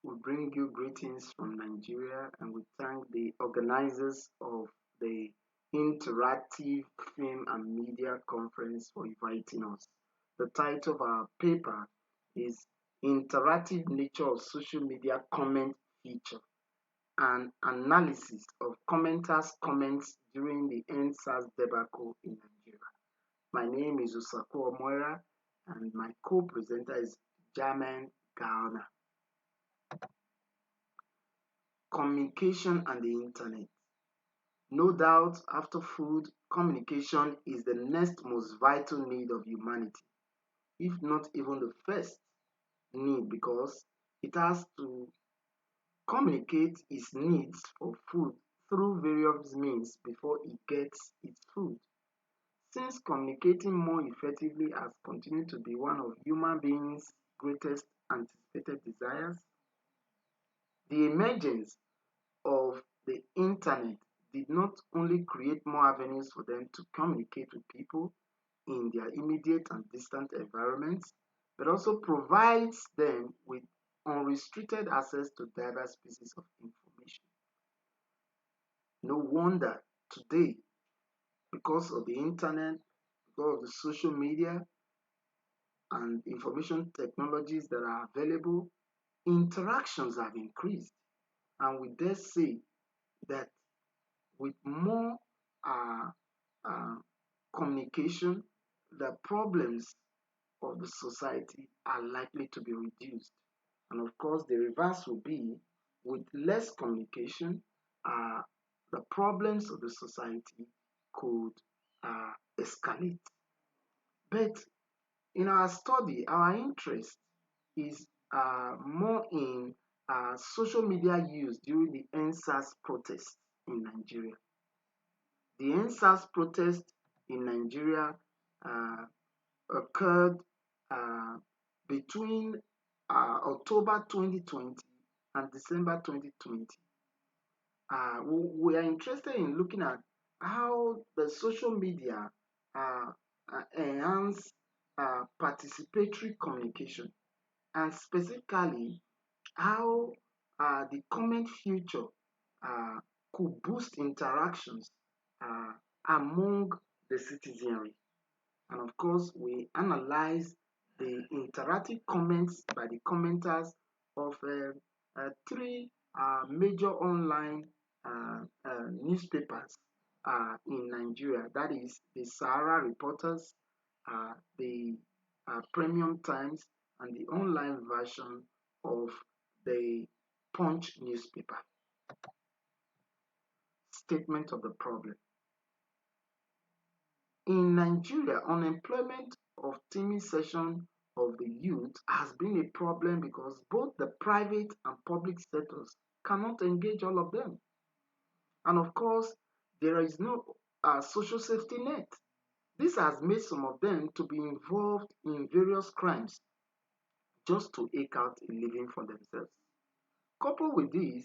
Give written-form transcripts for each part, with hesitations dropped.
We bring you greetings from Nigeria and we thank the organizers of the Interactive Film and Media Conference for inviting us. The title of our paper is Interactive Nature of Social Media Comment Feature, an analysis of commenters' comments during the NSAS debacle in Nigeria. My name is Osakue Omoera and my co-presenter is Jammy. Communication and the internet. No doubt, after food, communication is the next most vital need of humanity, if not even the first need, because it has to communicate its needs for food through various means before it gets its food. Since communicating more effectively has continued to be one of human beings' greatest anticipated desires, the emergence of the internet did not only create more avenues for them to communicate with people in their immediate and distant environments, but also provides them with unrestricted access to diverse pieces of information. No wonder today, because of the internet, because of the social media and information technologies that are available, interactions have increased. And we dare say that with more uh, uh, communication, the problems of the society are likely to be reduced. And of course, the reverse will be with less communication, uh, the problems of the society could escalate. But in our study, our interest is more in social media use during the NSAS protests in Nigeria. The NSAS protest in Nigeria uh, occurred uh, between October 2020 and December 2020. We are interested in looking at how the social media uh, enhance participatory communication, and specifically how the comment feature uh, could boost interactions uh, among the citizenry. And of course, we analyze the interactive comments by the commenters of three major online newspapers in Nigeria. That is the Sahara Reporters, the Premium Times, and the online version of the Punch newspaper. Statement of the problem. In Nigeria, unemployment of teaming session of the youth has been a problem because both the private and public sectors cannot engage all of them. And of course, there is no social safety net. This has made some of them to be involved in various crimes just to eke out a living for themselves. Coupled with this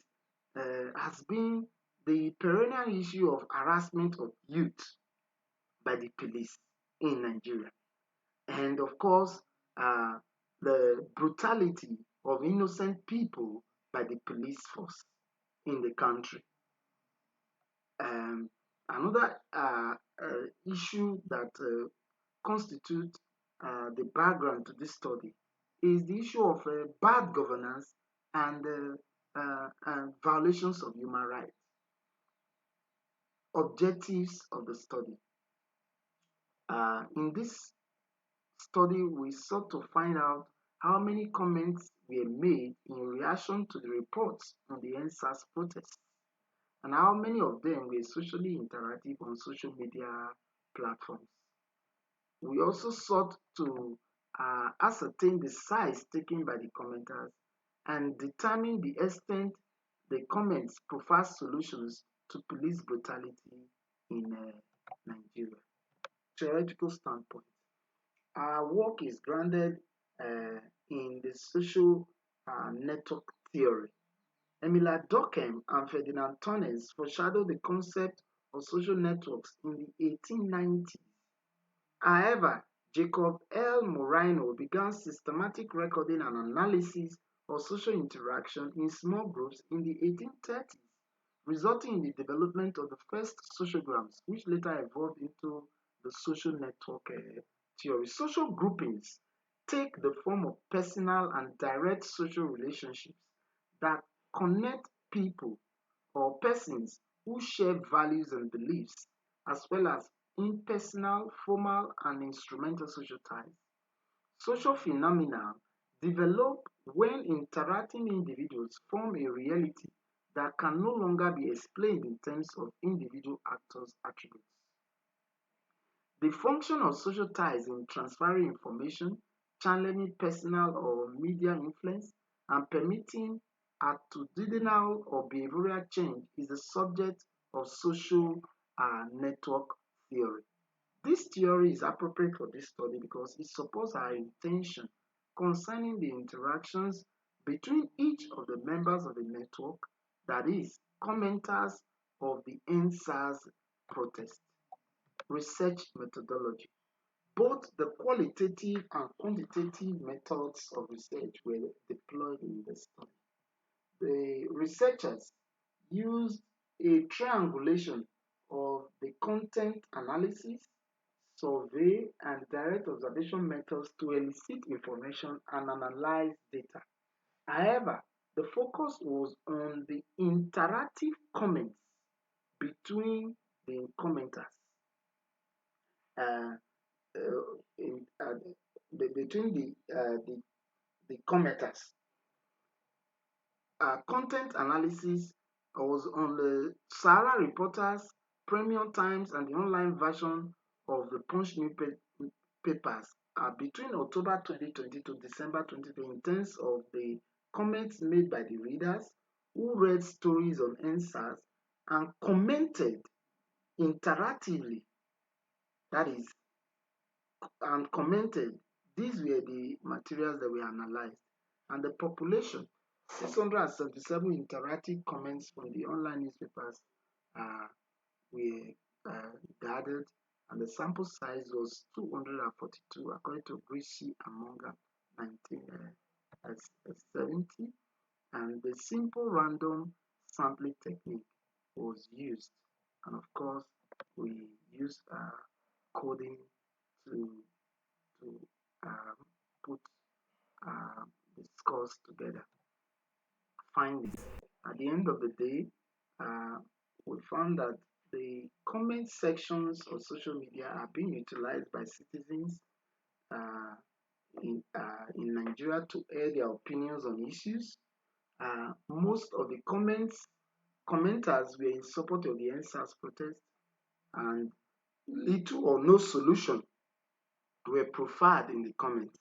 has been the perennial issue of harassment of youth by the police in Nigeria. And of course, uh, the brutality of innocent people by the police force in the country. Um, another issue that constitutes the background to this study is the issue of bad governance and violations of human rights. Objectives of the study. In this study, we sought to find out how many comments were made in reaction to the reports on the NSAS protests and how many of them were socially interactive on social media platforms. We also sought to ascertain the size taken by the commenters and determine the extent the comments profile solutions to police brutality in Nigeria. Theoretical standpoint. Our work is grounded in the social network theory. Emila Durkheim and Ferdinand Torres foreshadowed the concept of social networks in the 1890s. However, Jacob L. Moreno began systematic recording and analysis or social interaction in small groups in the 1830s, resulting in the development of the first sociograms, which later evolved into the social network theory. Social groupings take the form of personal and direct social relationships that connect people or persons who share values and beliefs, as well as impersonal, formal, and instrumental social ties. Social phenomena develop when interacting individuals form a reality that can no longer be explained in terms of individual actors' attributes. The function of social ties in transferring information, channeling personal or media influence, and permitting attitudinal or behavioral change is the subject of social network theory. This theory is appropriate for this study because it supports our intention concerning the interactions between each of the members of the network, that is, commenters of the NSAS protest. Research methodology. Both the qualitative and quantitative methods of research were deployed in the study. The researchers used a triangulation of the content analysis, survey, and direct observation methods to elicit information and analyze data. However, the focus was on the interactive comments between the commenters. Uh, in, Between the commenters. Content analysis was on the Sahara Reporters, Premium Times, and the online version of the Punch newspapers between October 2020 to December 2020 in terms of the comments made by the readers who read stories on NSAS and commented interactively, that is, and commented. These were the materials that we analyzed. And the population, 677 interactive comments from the online newspapers were gathered, and the sample size was 242, according to Grisi and Monga, 1970. And the simple random sampling technique was used. And of course, we used coding to put the scores together. Findings. At the end of the day, we found that the comment sections of social media are being utilized by citizens in Nigeria to air their opinions on issues. Most of the commenters were in support of the NSAS protest, and little or no solution were proffered in the comments.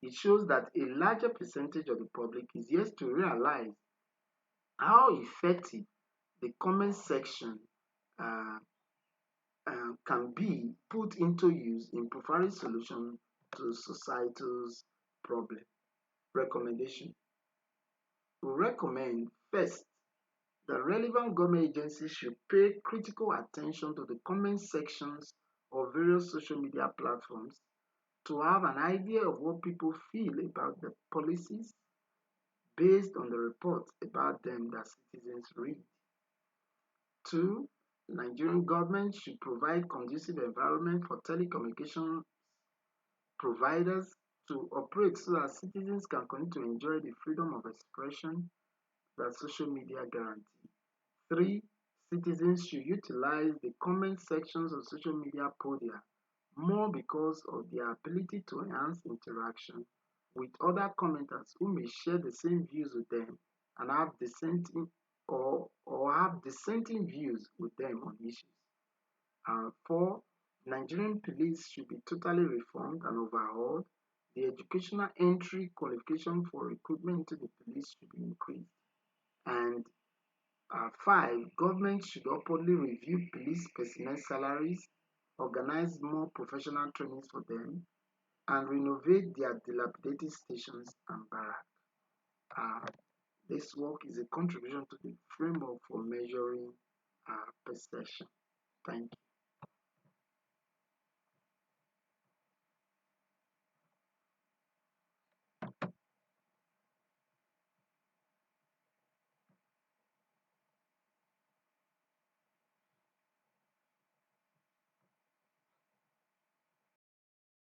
It shows that a larger percentage of the public is yet to realize how effective the comment section uh, can be put into use in providing solution to societal's problem. Recommendation. We recommend first, the relevant government agencies should pay critical attention to the comment sections of various social media platforms to have an idea of what people feel about the policies based on the reports about them that citizens read. Two, Nigerian government should provide conducive environment for telecommunication providers to operate so that citizens can continue to enjoy the freedom of expression that social media guarantee. Three, citizens should utilize the comment sections of social media podia more because of their ability to enhance interaction with other commenters who may share the same views with them and have dissenting views with them on issues. Four, Nigerian police should be totally reformed and overhauled. The educational entry qualification for recruitment into the police should be increased. And five, government should upwardly review police personnel salaries, organize more professional trainings for them, and renovate their dilapidated stations and barracks. Uh, this work is a contribution to the framework for measuring perception. Thank you.